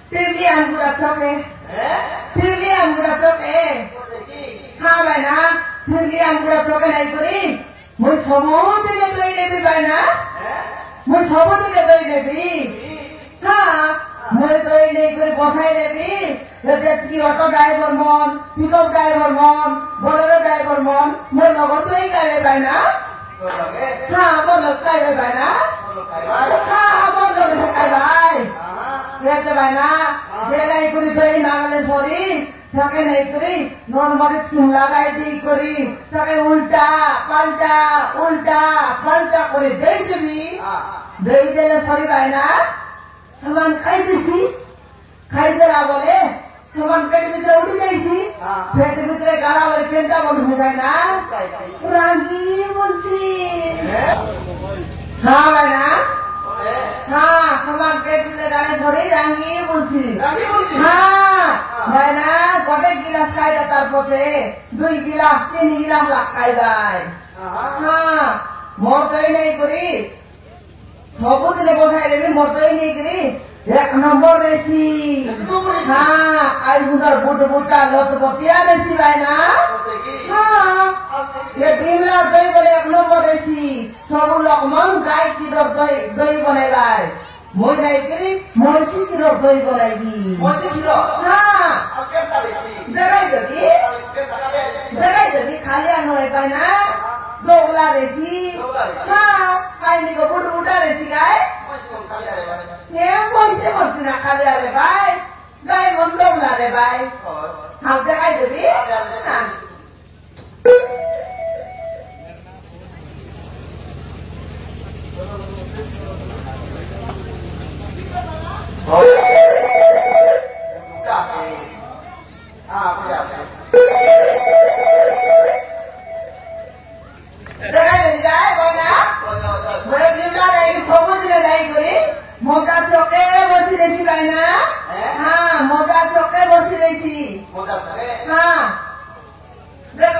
তিরলি আমগুলা চোখে তিরলি আমগুলা চোখে হ্যাঁ ভাই না তিরলি আমগুলা চোখে নাই করি মই সবদিনে দই নেবি ভাই না মই সবদিনে দই নেবি হ্যাঁ মই দই নেই করে বসাই নেবি কি অটো ড্রাইভার মন পিকআপ ড্রাইভার মন বোলেরো ড্রাইভার মন মোর লগর দই খাইবে ভাই না হ্যাঁ মোর লোক খাইবে ভাই না হ্যাঁ মোর লোক খাইবাই দেখতে ভাই না যে নাই করি দই নাগলে সরি তাকে নাই করি নর্মালি স্কিম লাগাই দিই করি তাকে উল্টা পাল্টা করে দেই দিবি দেই দিলে সরি ভাই না সামান খাই দিছি খাই দেলা বলে সামান পেটের ভিতরে উঠে যাইছি পেটের ভিতরে গালা বলে পেটটা বন্ধ হয়ে যায় না রাগি বলছি হ্যাঁ ভাই না হ্যাঁ সামান পেট ভিতরে গালে সরি রাগি বলছি হ্যাঁ ভাই না গোটে গিলাস খাইলে তার পথে 2 গিলাস 3 গিলাস খাই যায় হ্যাঁ মোর তৈ নেই করি सबुदिने बसाइ देबी मर्दै नै करी 1 नम्बर रेसी हाँ आई सुंदर बुटा लतपतिया रेसी भाई ना हाँ ये डिमला दही बोले 1 नम्बर रेसी सब लोग मन गाय की दही बनाई भाई মই নাই করি মহিষী কিরর দই বনাইবি हाँ দেখাই দেবি খালি আর নয় পাই না दोगला रेसी हाँ खाई को बुटा रेसी गाय ये पैसे मत ना खाली अरे भाई गाय मन दोगला रे भाई हाल देखाई देबी মজা চকে বসি রেছি ভাই না হ্যাঁ মজা চকে বসি রেছি হ্যাঁ দেখো